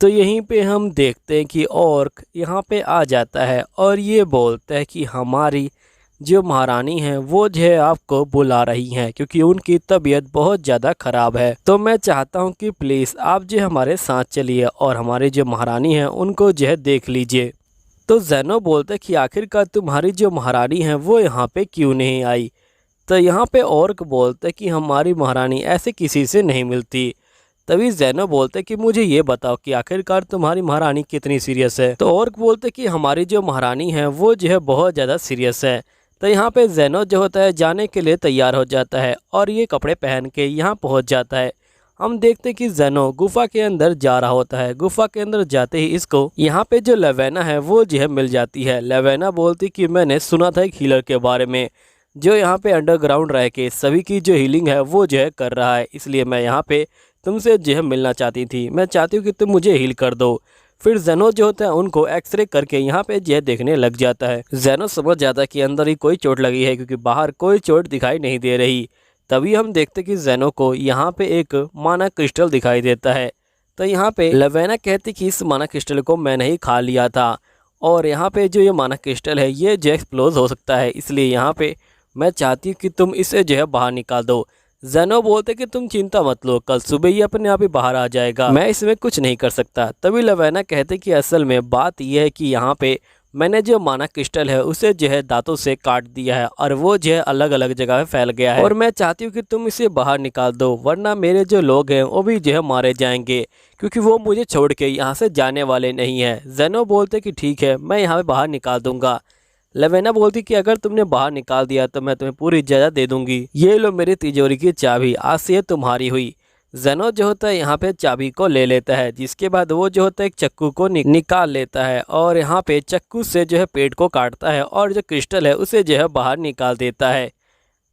तो यहीं पे हम देखते हैं कि ऑर्क यहाँ पे आ जाता है और ये बोलता है कि हमारी जो महारानी हैं वो जो है आपको बुला रही हैं क्योंकि उनकी तबीयत बहुत ज़्यादा ख़राब है। तो मैं चाहता हूँ कि प्लीज़ आप जो हमारे साथ चलिए और हमारी जो महारानी हैं उनको जो है देख लीजिए। तो ज़ेनो बोलता है कि आखिरकार तुम्हारी जो महारानी है वो यहाँ पे क्यों नहीं आई। तो यहाँ पे ऑर्क बोलता है कि हमारी महारानी ऐसे किसी से नहीं मिलती। तभी ज़ेनो बोलते कि मुझे ये बताओ कि आखिरकार तुम्हारी महारानी कितनी सीरियस है। तो ऑर्क बोलते कि हमारी जो महारानी है वो जो है बहुत ज़्यादा सीरियस है। तो यहाँ पे ज़ेनो जो होता है जाने के लिए तैयार हो जाता है और ये कपड़े पहन के यहाँ पहुँच जाता है। हम देखते कि ज़ेनो गुफा के अंदर जा रहा होता है। गुफा के अंदर जाते ही इसको यहाँ पे जो लेवेना है वो जो है मिल जाती है। लेवेना बोलती कि मैंने सुना था एक हीलर के बारे में जो यहाँ पे अंडरग्राउंड रह के सभी की जो हीलिंग है वो जो है कर रहा है, इसलिए मैं यहाँ पे तुमसे जो है मिलना चाहती थी। मैं चाहती हूँ कि तुम मुझे हील कर दो। फिर ज़ेनो जो होता है उनको एक्सरे करके यहाँ पे जो है देखने लग जाता है। ज़ेनो समझ जाता है कि अंदर ही कोई चोट लगी है क्योंकि बाहर कोई चोट दिखाई नहीं दे रही। तभी हम देखते कि ज़ेनो को यहाँ पे एक माना क्रिस्टल दिखाई देता है। तो यहाँ पे लेवेना कहती कि इस माना क्रिस्टल को मैंने ही खा लिया था और यहाँ पे जो ये माना क्रिस्टल है ये जो एक्सप्लोज हो सकता है, इसलिए यहाँ पे मैं चाहती हूँ कि तुम इसे जो है बाहर निकाल दो। ज़ेनो बोलते कि तुम चिंता मत लो, कल सुबह ही अपने आप ही बाहर आ जाएगा, मैं इसमें कुछ नहीं कर सकता। तभी लेवेना कहते कि असल में बात यह है कि यहाँ पे मैंने जो माना क्रिस्टल है उसे जो है दांतों से काट दिया है और वो जो है अलग अलग जगह पे फैल गया है और मैं चाहती हूँ कि तुम इसे बाहर निकाल दो, वरना मेरे जो लोग हैं वो भी जो है मारे जाएंगे क्योंकि वो मुझे छोड़ के यहाँ से जाने वाले नहीं हैं। ज़ेनो बोलते कि ठीक है, मैं यहाँ पे बाहर निकाल दूंगा। लेवेना बोलती कि अगर तुमने बाहर निकाल दिया तो मैं तुम्हें पूरी इजाज़त दे दूंगी। ये लो मेरी तिजोरी की चाबी, आज से ये तुम्हारी हुई। ज़ेनो जो होता है यहाँ पे चाबी को ले लेता है, जिसके बाद वो जो होता है एक चक्कू को निकाल लेता है और यहाँ पे चक्कू से जो है पेट को काटता है और जो क्रिस्टल है उसे जो है बाहर निकाल देता है।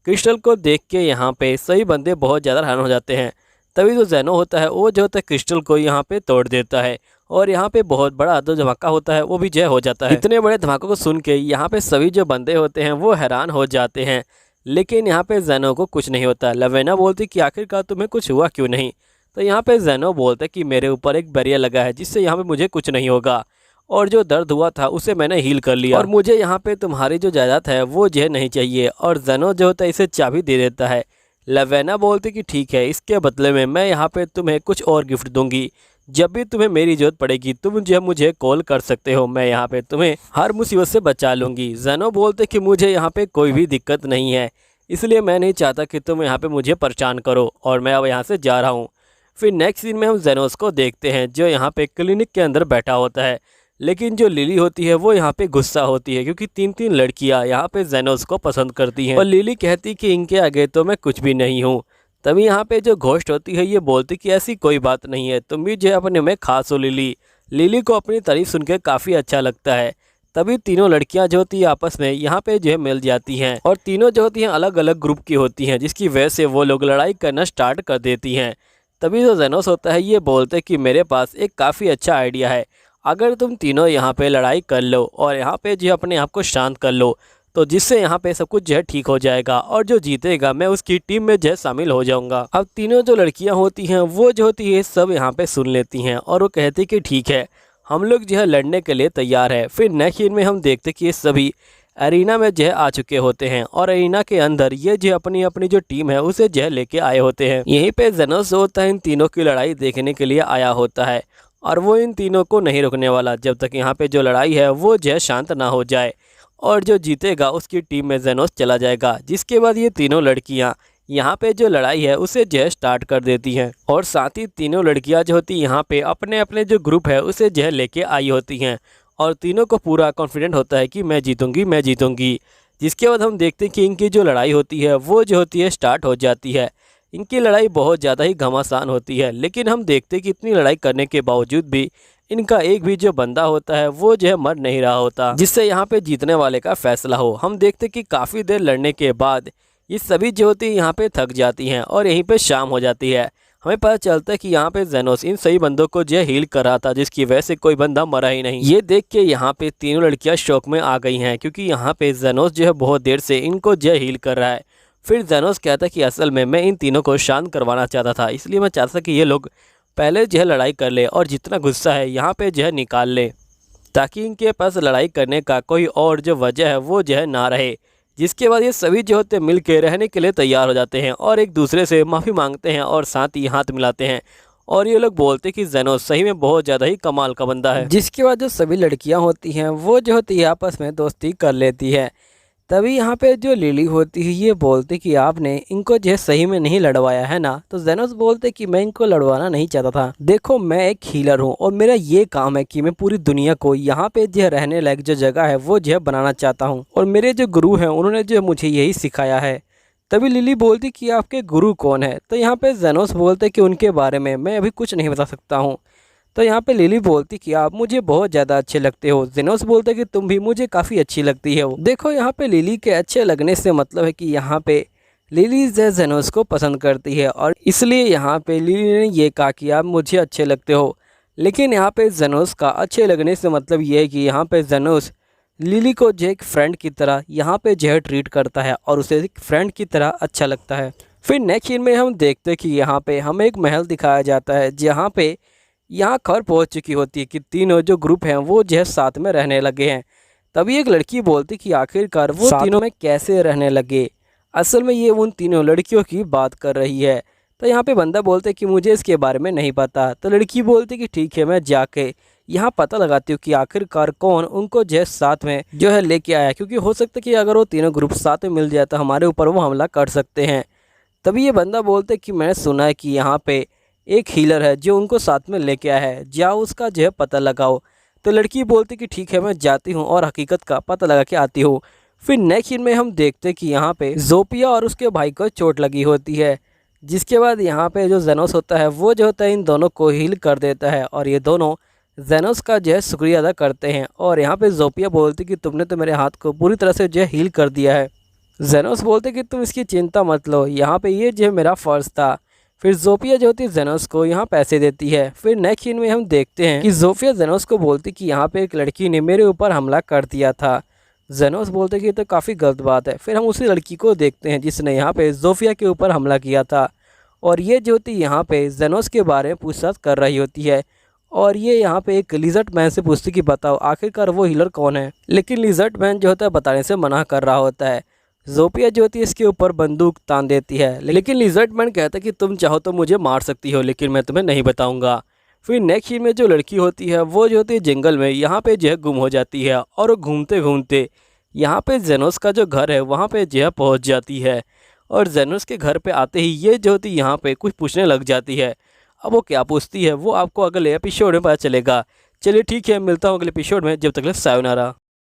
क्रिस्टल को देख के यहाँ पे सभी बंदे बहुत ज़्यादा हैरान हो जाते हैं। तभी जो ज़ेनो होता है वो जो होता है क्रिस्टल को यहाँ पे तोड़ देता है और यहाँ पे बहुत बड़ा जो धमाका होता है वो भी जय हो जाता है। इतने बड़े धमाके को सुन के यहाँ पे सभी जो बंदे होते हैं वो हैरान हो जाते हैं, लेकिन यहाँ पे ज़ेनो को कुछ नहीं होता। लेवेना बोलती कि आखिरकार तुम्हें कुछ हुआ क्यों नहीं। तो यहाँ पे ज़ेनो बोलता कि मेरे ऊपर एक बैरियर लगा है जिससे यहाँ पे मुझे कुछ नहीं होगा और जो दर्द हुआ था उसे मैंने हील कर लिया और मुझे यहाँ पे तुम्हारी जो जायदाद है वो जो नहीं चाहिए। और ज़ेनो जो होता है इसे चाबी दे देता है। लेवेना बोलती कि ठीक है, इसके बदले में मैं यहाँ पे तुम्हें कुछ और गिफ्ट दूंगी। जब भी तुम्हें मेरी जरूरत पड़ेगी तुम जो है मुझे कॉल कर सकते हो, मैं यहाँ पे तुम्हें हर मुसीबत से बचा लूँगी। ज़ेनो बोलते कि मुझे यहाँ पे कोई भी दिक्कत नहीं है, इसलिए मैं नहीं चाहता कि तुम यहाँ पे मुझे परेशान करो और मैं अब यहाँ से जा रहा हूँ। फिर नेक्स्ट सीन में हम ज़ेनोस को देखते हैं जो यहाँ पे क्लिनिक के अंदर बैठा होता है, लेकिन जो लिली होती है वो यहाँ पे गुस्सा होती है क्योंकि तीन तीन लड़कियाँ यहाँ पे ज़ेनोस को पसंद करती हैं और लिली कहती कि इनके आगे तो मैं कुछ भी नहीं हूँ। तभी यहाँ पे जो घोस्ट होती है ये बोलती कि ऐसी कोई बात नहीं है, तुम भी जो है अपने में खास हो लिली। लिली को अपनी तारीफ सुन के काफ़ी अच्छा लगता है। तभी तीनों लड़कियां जो होती है आपस में यहाँ पे जो है मिल जाती हैं और तीनों जो होती हैं अलग अलग ग्रुप की होती हैं, जिसकी वजह से वो लोग लड़ाई करना स्टार्ट कर देती हैं। तभी जो ज़ेनोस होता है ये बोलते कि मेरे पास एक काफ़ी अच्छा आइडिया है, अगर तुम तीनों यहाँ पे लड़ाई कर लो और यहाँ पे जो अपने आप को शांत कर लो तो जिससे यहाँ पे सब कुछ जो है ठीक हो जाएगा और जो जीतेगा मैं उसकी टीम में जो है शामिल हो जाऊंगा। अब तीनों जो लड़कियाँ होती हैं वो जो होती है सब यहाँ पे सुन लेती हैं और वो कहती कि ठीक है, हम लोग जो है लड़ने के लिए तैयार है। फिर नेक्स्ट सीन में हम देखते कि ये सभी एरिना में जो है आ चुके होते हैं और एरिना के अंदर ये जो अपनी अपनी जो टीम है उसे जो है लेके आए होते हैं। यहीं पे ज़ेनोस होता है इन तीनों की लड़ाई देखने के लिए आया होता है और वो इन तीनों को नहीं रोकने वाला जब तक यहाँ पे जो लड़ाई है वो जो है शांत ना हो जाए और जो जीतेगा उसकी टीम में ज़ेनोस चला जाएगा। जिसके बाद ये तीनों लड़कियाँ यहाँ पे जो लड़ाई है उसे जो है स्टार्ट कर देती हैं और साथ ही तीनों लड़कियाँ जो होती यहाँ पे अपने अपने जो ग्रुप है उसे जो है लेके आई होती हैं और तीनों को पूरा कॉन्फिडेंट होता है कि मैं जीतूंगी मैं जीतूंगी। जिसके बाद हम देखते हैं कि इनकी जो लड़ाई होती है वो जो होती है स्टार्ट हो जाती है। इनकी लड़ाई बहुत ज़्यादा ही घमासान होती है, लेकिन हम देखते हैं कि इतनी लड़ाई करने के बावजूद भी इनका एक भी जो बंदा होता है वो जो है मर नहीं रहा होता, जिससे यहाँ पे जीतने वाले का फैसला हो। हम देखते कि काफ़ी देर लड़ने के बाद ये सभी जो होती है यहाँ पे थक जाती हैं और यहीं पे शाम हो जाती है। हमें पता चलता है कि यहाँ पे ज़ेनोस इन सभी बंदों को जो है हील कर रहा था, जिसकी वजह से कोई बंदा मरा ही नहीं। ये देख के यहाँ पे तीनों लड़कियाँ शौक में आ गई हैं क्योंकि यहाँ पे ज़ेनोस जो है बहुत देर से इनको जो है हील कर रहा है। फिर ज़ेनोस कहता है कि असल में मैं इन तीनों को शांत करवाना चाहता था, इसलिए मैं चाहता था कि ये लोग पहले जो है लड़ाई कर ले और जितना गुस्सा है यहाँ पे जो है निकाल ले, ताकि इनके पास लड़ाई करने का कोई और जो वजह है वो जो है ना रहे। जिसके बाद ये सभी जो होते मिल के रहने के लिए तैयार हो जाते हैं और एक दूसरे से माफ़ी मांगते हैं और साथ ही हाथ मिलाते हैं। और ये लोग बोलते हैं कि जेनोस सही में बहुत ज़्यादा ही कमाल का बंदा है। जिसके बाद जो सभी लड़कियां होती हैं वो जो होती है आपस में दोस्ती कर लेती है। तभी यहाँ पे जो लिली होती है ये बोलती कि आपने इनको जो है सही में नहीं लड़वाया है ना। तो जेनोस बोलते कि मैं इनको लड़वाना नहीं चाहता था। देखो मैं एक हीलर हूँ और मेरा ये काम है कि मैं पूरी दुनिया को यहाँ पे जो रहने लायक जो जगह है वो जो है बनाना चाहता हूँ। और मेरे जो गुरु हैं उन्होंने जो मुझे यही सिखाया है। तभी लिली बोलती कि आपके गुरु कौन है। तो यहाँ पे जेनोस बोलते कि उनके बारे में मैं अभी कुछ नहीं बता सकता हूँ। तो यहाँ पे लिली बोलती कि आप मुझे बहुत ज़्यादा अच्छे लगते हो। जेनोस बोलते कि तुम भी मुझे काफ़ी अच्छी लगती हो। देखो यहाँ पे लिली के अच्छे लगने से मतलब है कि यहाँ पे लिली जेनोस को पसंद करती है और इसलिए यहाँ पे लिली ने ये कहा कि आप मुझे अच्छे लगते हो। लेकिन यहाँ पे जेनोस का अच्छे लगने से मतलब ये है कि यहाँ पे जेनोस लिली को जो एक फ्रेंड की तरह यहाँ पे जो है ट्रीट करता है और उसे एक फ्रेंड की तरह अच्छा लगता है। फिर नेक्स्ट सीन में हम देखते हैं कि यहाँ पे हमें एक महल दिखाया जाता है जहाँ पे यहाँ खबर पहुँच चुकी होती है कि तीनों जो ग्रुप हैं वो जो है साथ में रहने लगे हैं। तभी एक लड़की बोलती कि आखिरकार वो तीनों में कैसे रहने लगे। असल में ये उन तीनों लड़कियों की बात कर रही है। तो यहाँ पे बंदा बोलते कि मुझे इसके बारे में नहीं पता। तो लड़की बोलती कि ठीक है मैं जाके यहाँ पता लगाती हूँ कि आखिरकार कौन उनको जो है साथ में जो है लेके आया, क्योंकि हो सकता है कि अगर वो तीनों ग्रुप साथ में मिल जाए तो हमारे ऊपर वो हमला कर सकते हैं। तभी ये बंदा बोलते कि मैंने सुना है कि यहाँ पे एक हीलर है जो उनको साथ में लेके आया है, जाओ उसका जो है पता लगाओ। तो लड़की बोलती कि ठीक है मैं जाती हूँ और हकीकत का पता लगा के आती हूँ। फिर नेक्स्ट सीन में हम देखते कि यहाँ पे ज़ोफिया और उसके भाई को चोट लगी होती है। जिसके बाद यहाँ पे जो जेनोस होता है वो जो होता है इन दोनों को हील कर देता है और ये दोनों जेनोस का जो है शुक्रिया अदा करते हैं। और यहाँ पे ज़ोफिया बोलती कि तुमने तो मेरे हाथ को पूरी तरह से जो है हील कर दिया है। जेनोस बोलते कि तुम इसकी चिंता मत लो, यहाँ पे ये जो है मेरा फ़र्ज़ था। फिर ज़ोफिया जो होती है जेनोस को यहाँ पैसे देती है। फिर नेक्स्ट सीन में हम देखते हैं कि ज़ोफिया जेनोस को बोलती कि यहाँ पे एक लड़की ने मेरे ऊपर हमला कर दिया था। जेनोस बोलते कि ये तो काफ़ी गलत बात है। फिर हम उसी लड़की को देखते हैं जिसने यहाँ पे ज़ोफिया के ऊपर हमला किया था और ये जो होती यहाँ पे जेनोस के बारे में पूछताछ कर रही होती है। और ये यहाँ पे एक लिजर्ट मैन से पूछती कि बताओ आखिरकार वो हीलर कौन है। लेकिन लिजर्ट मैन जो होता है बताने से मना कर रहा होता है। ज़ोफिया जो होती है इसके ऊपर बंदूक तान देती है, लेकिन लिजर्ट मैन कहता है कि तुम चाहो तो मुझे मार सकती हो लेकिन मैं तुम्हें नहीं बताऊंगा। फिर नेक्स्ट सीन में जो लड़की होती है वो जो होती है जंगल में यहाँ पे जो है गुम हो जाती है और वो घूमते घूमते यहाँ पे जेनोस का जो घर है वहाँ पे जो है पहुँच जाती है। और जेनोस के घर पे आते ही ये जो होती यहाँ पे कुछ पूछने लग जाती है। अब वो क्या पूछती है वो आपको अगले एपिसोड में पता चलेगा। चलिए ठीक है, मिलता हूँ अगले एपिसोड में, जब तक के लिए सायोनारा।